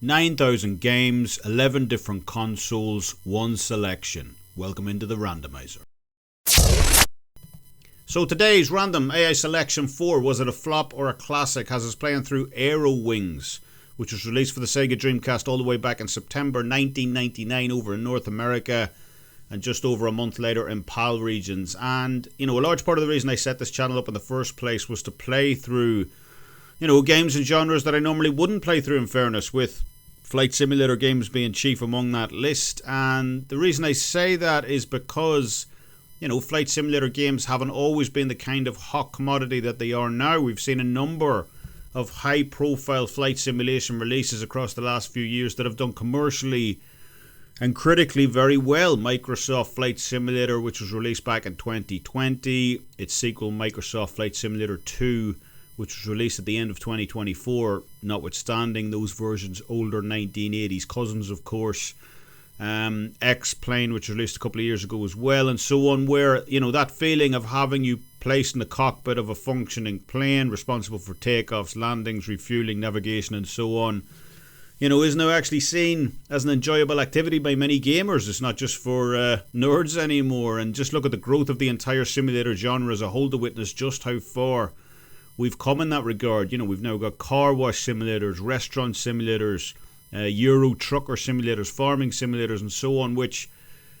9,000 games, 11 different consoles, one selection. Welcome into the Randomizer. So today's random AI selection 4, was it a flop or a classic, has us playing through AeroWings, which was released for the Sega Dreamcast all the way back in September 1999 over in North America, and just over a month later in PAL regions. And, a large part of the reason I set this channel up in the first place was to play through, games and genres that I normally wouldn't play through, in fairness, with flight simulator games being chief among that list. And the reason I say that is because, flight simulator games haven't always been the kind of hot commodity that they are now. We've seen a number of high-profile flight simulation releases across the last few years that have done commercially and critically very well. Microsoft Flight Simulator, which was released back in 2020. Its sequel, Microsoft Flight Simulator 2, which was released at the end of 2024, notwithstanding those versions older 1980s cousins, of course. X-Plane, which was released a couple of years ago as well, and so on, where, that feeling of having you placed in the cockpit of a functioning plane, responsible for takeoffs, landings, refueling, navigation, and so on, is now actually seen as an enjoyable activity by many gamers. It's not just for nerds anymore. And just look at the growth of the entire simulator genre as a whole to witness just how far we've come in that regard. We've now got car wash simulators, restaurant simulators, Euro trucker simulators, farming simulators, and so on, which,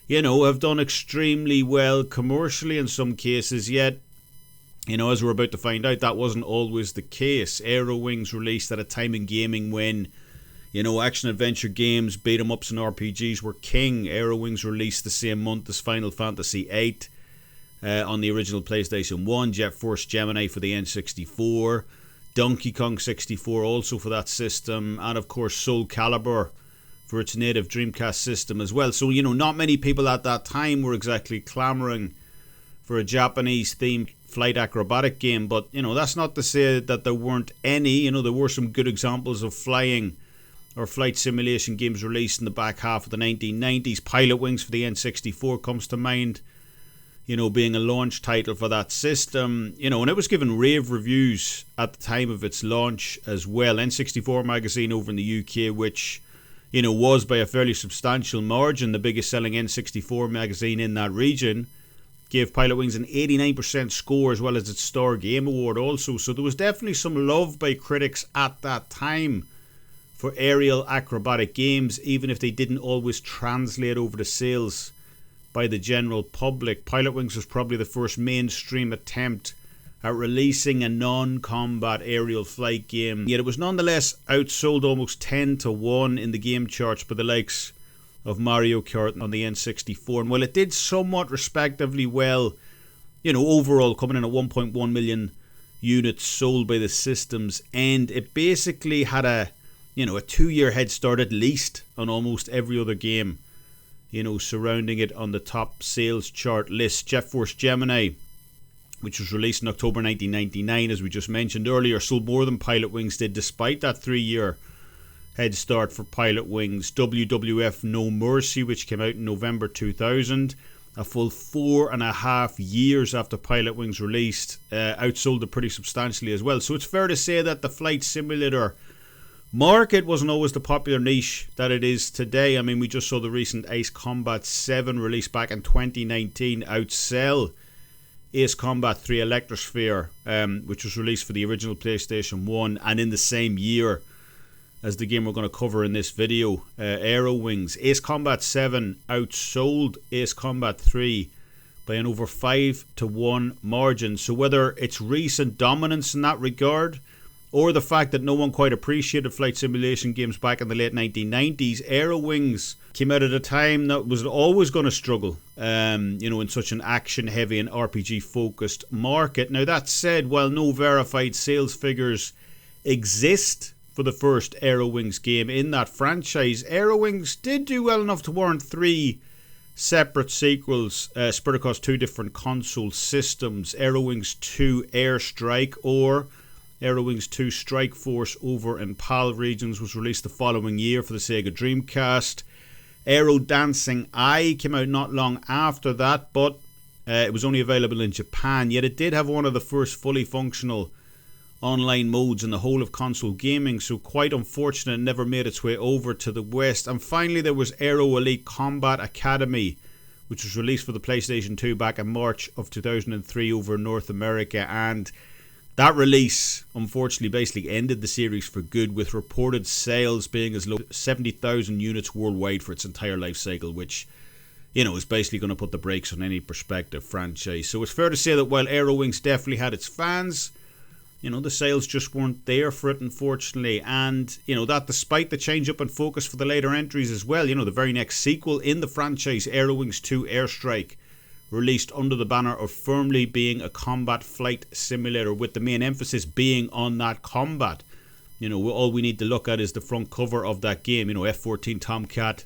have done extremely well commercially in some cases. Yet, as we're about to find out, that wasn't always the case. AeroWings released at a time in gaming when, action-adventure games, beat-em-ups and RPGs were king. AeroWings released the same month as Final Fantasy VIII on the original PlayStation 1, Jet Force Gemini for the N64, Donkey Kong 64 also for that system, and of course Soul Calibur for its native Dreamcast system as well. So, not many people at that time were exactly clamouring for a Japanese-themed flight acrobatic game, but, that's not to say that there weren't any. There were some good examples of flying or flight simulation games released in the back half of the 1990s. Pilotwings for the N64 comes to mind, being a launch title for that system, and it was given rave reviews at the time of its launch as well. N64 magazine over in the UK, which, was by a fairly substantial margin the biggest selling N64 magazine in that region, gave Pilotwings an 89% score as well as its Star Game Award also. So there was definitely some love by critics at that time for aerial acrobatic games, even if they didn't always translate over to sales by the general public. Pilotwings was probably the first mainstream attempt at releasing a non-combat aerial flight game, yet it was nonetheless outsold almost 10-1 in the game charts by the likes of Mario Kart on the N64. And while it did somewhat respectively well, overall coming in at 1.1 million units sold by the system's end, it basically had a 2-year head start at least on almost every other game, surrounding it on the top sales chart list. Jet Force Gemini, which was released in October 1999, as we just mentioned earlier, sold more than Pilotwings did despite that 3-year head start for Pilotwings. WWF No Mercy, which came out in November 2000, a full 4.5 years after Pilotwings released, outsold it pretty substantially as well. So it's fair to say that the flight simulator market wasn't always the popular niche that it is today. I mean, we just saw the recent Ace Combat 7 released back in 2019 outsell Ace Combat 3 Electrosphere, which was released for the original PlayStation 1, and in the same year as the game we're going to cover in this video, AeroWings. Ace Combat 7 outsold Ace Combat 3 by an over 5-1 margin. So whether it's recent dominance in that regard, or the fact that no one quite appreciated flight simulation games back in the late 1990s, AeroWings came out at a time that was always going to struggle, in such an action-heavy and RPG-focused market. Now, that said, while no verified sales figures exist for the first AeroWings game in that franchise, AeroWings did do well enough to warrant 3 separate sequels spread across 2 different console systems. AeroWings 2 Airstrike, or AeroWings 2 Strike Force over in PAL regions, was released the following year for the Sega Dreamcast. Aero Dancing Eye came out not long after that, but it was only available in Japan, yet it did have one of the first fully functional online modes in the whole of console gaming, so quite unfortunate it never made its way over to the West. And finally there was Aero Elite Combat Academy, which was released for the PlayStation 2 back in March of 2003 over in North America, and that release unfortunately basically ended the series for good, with reported sales being as low as 70,000 units worldwide for its entire life cycle, which, you know, is basically going to put the brakes on any prospective franchise. So it's fair to say that while AeroWings definitely had its fans, you know, the sales just weren't there for it, unfortunately. And, you know, that despite the change up in focus for the later entries as well, you know, the very next sequel in the franchise, AeroWings 2 Airstrike, released under the banner of firmly being a combat flight simulator, with the main emphasis being on that combat. You know, all we need to look at is the front cover of that game. You know, F-14 Tomcat,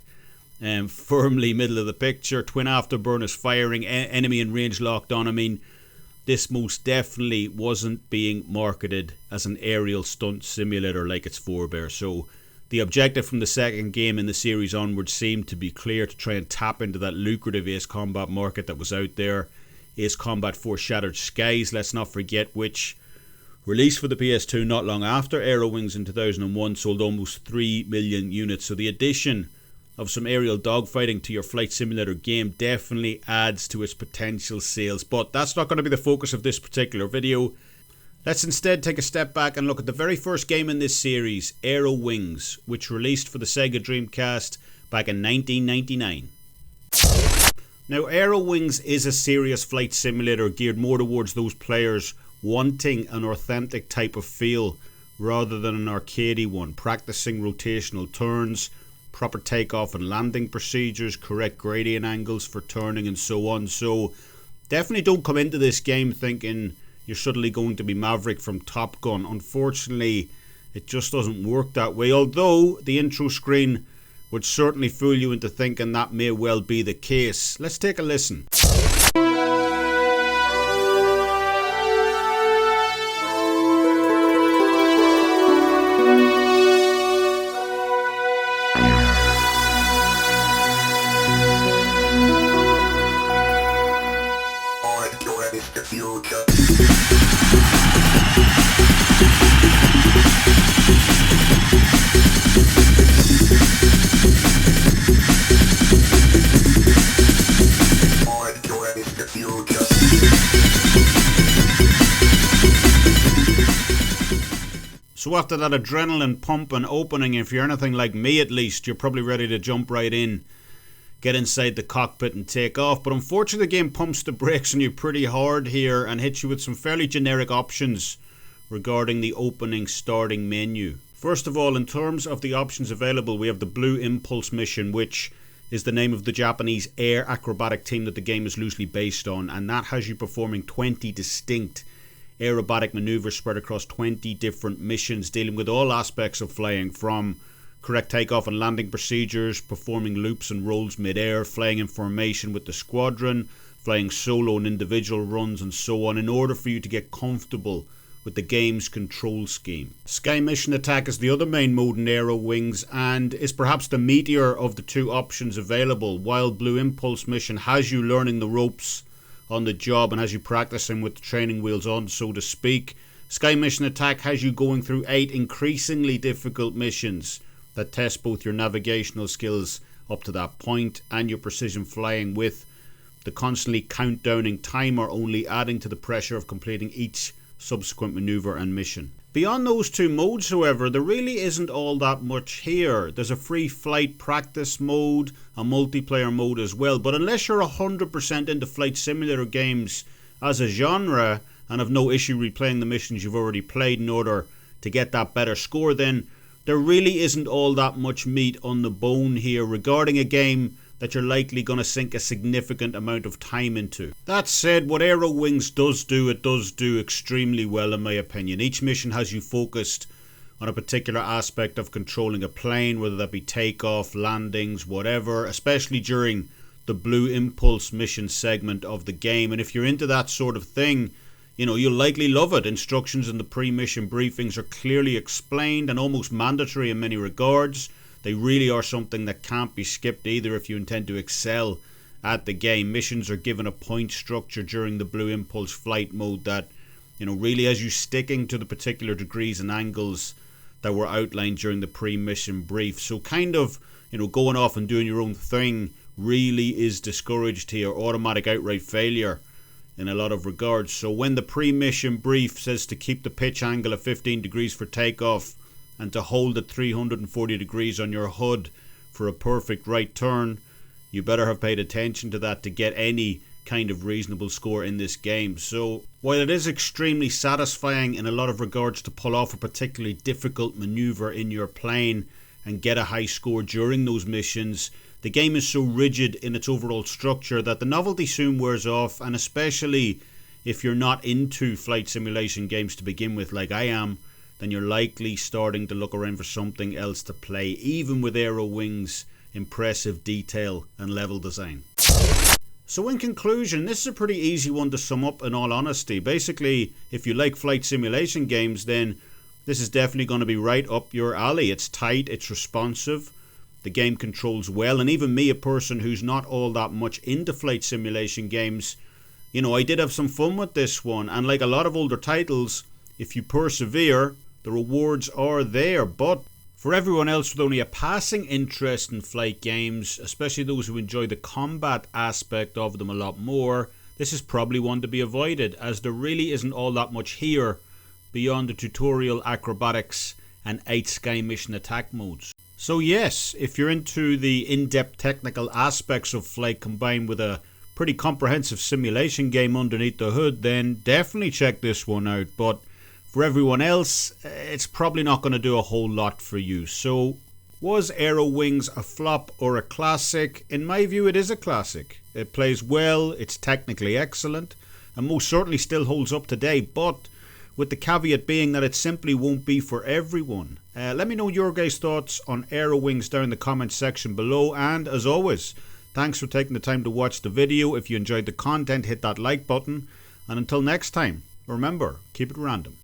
firmly middle of the picture, twin afterburners firing, enemy in range locked on. I mean, this most definitely wasn't being marketed as an aerial stunt simulator like its forebear. So the objective from the second game in the series onwards seemed to be clear: to try and tap into that lucrative Ace Combat market that was out there. Ace Combat 4 Shattered Skies, let's not forget, which released for the PS2 not long after AeroWings in 2001, sold almost 3 million units. So the addition of some aerial dogfighting to your flight simulator game definitely adds to its potential sales. But that's not going to be the focus of this particular video. Let's instead take a step back and look at the very first game in this series, AeroWings, which released for the Sega Dreamcast back in 1999. Now, AeroWings is a serious flight simulator geared more towards those players wanting an authentic type of feel rather than an arcadey one, practicing rotational turns, proper takeoff and landing procedures, correct gradient angles for turning, and so on. So definitely don't come into this game thinking you're suddenly going to be Maverick from Top Gun. Unfortunately, it just doesn't work that way, although the intro screen would certainly fool you into thinking that may well be the case. Let's take a listen. So after that adrenaline pump and opening, if you're anything like me at least, you're probably ready to jump right in, get inside the cockpit and take off. But unfortunately the game pumps the brakes on you pretty hard here and hits you with some fairly generic options regarding the opening starting menu. First of all, in terms of the options available, we have the Blue Impulse mission, which is the name of the Japanese air acrobatic team that the game is loosely based on, and that has you performing 20 distinct aerobatic maneuvers spread across 20 different missions, dealing with all aspects of flying, from correct takeoff and landing procedures, performing loops and rolls mid-air, flying in formation with the squadron, flying solo and individual runs, and so on, in order for you to get comfortable with the game's control scheme. Sky Mission Attack is the other main mode in AeroWings and is perhaps the meatier of the two options available. While Blue Impulse Mission has you learning the ropes on the job and has you practicing with the training wheels on, so to speak, Sky Mission Attack has you going through 8 increasingly difficult missions that test both your navigational skills up to that point and your precision flying, with the constantly countdowning timer only adding to the pressure of completing each subsequent maneuver and mission. Beyond those two modes, however, there really isn't all that much here. There's a free flight practice mode, a multiplayer mode as well, but unless you're 100% into flight simulator games as a genre and have no issue replaying the missions you've already played in order to get that better score, then there really isn't all that much meat on the bone here regarding a game that you're likely going to sink a significant amount of time into. That said, what AeroWings does do, it does do extremely well in my opinion. Each mission has you focused on a particular aspect of controlling a plane, whether that be takeoff, landings, whatever, especially during the Blue Impulse mission segment of the game. And if you're into that sort of thing, you know, you'll likely love it. Instructions in the pre-mission briefings are clearly explained and almost mandatory in many regards. They really are something that can't be skipped either if you intend to excel at the game. Missions are given a point structure during the Blue Impulse flight mode that really as you sticking to the particular degrees and angles that were outlined during the pre-mission brief. So kind of, going off and doing your own thing really is discouraged here, automatic outright failure in a lot of regards. So when the pre-mission brief says to keep the pitch angle at 15 degrees for takeoff and to hold at 340 degrees on your HUD for a perfect right turn, you better have paid attention to that to get any kind of reasonable score in this game. So while it is extremely satisfying in a lot of regards to pull off a particularly difficult maneuver in your plane and get a high score during those missions, the game is so rigid in its overall structure that the novelty soon wears off, and especially if you're not into flight simulation games to begin with like I am, then you're likely starting to look around for something else to play, even with AeroWings' impressive detail and level design. So in conclusion, this is a pretty easy one to sum up in all honesty. Basically, if you like flight simulation games, then this is definitely going to be right up your alley. It's tight, it's responsive, the game controls well, and even me, a person who's not all that much into flight simulation games, I did have some fun with this one. And like a lot of older titles, if you persevere, the rewards are there. But for everyone else with only a passing interest in flight games, especially those who enjoy the combat aspect of them a lot more, this is probably one to be avoided, as there really isn't all that much here beyond the tutorial acrobatics and 8 sky mission attack modes. So yes, if you're into the in-depth technical aspects of flight combined with a pretty comprehensive simulation game underneath the hood, then definitely check this one out. But for everyone else, it's probably not going to do a whole lot for you. So was AeroWings a flop or a classic? In my view, it is a classic. It plays well, it's technically excellent, and most certainly still holds up today, but with the caveat being that it simply won't be for everyone. Let me know your guys' thoughts on AeroWings down in the comments section below, and as always, thanks for taking the time to watch the video. If you enjoyed the content, hit that like button, and until next time, remember, keep it random.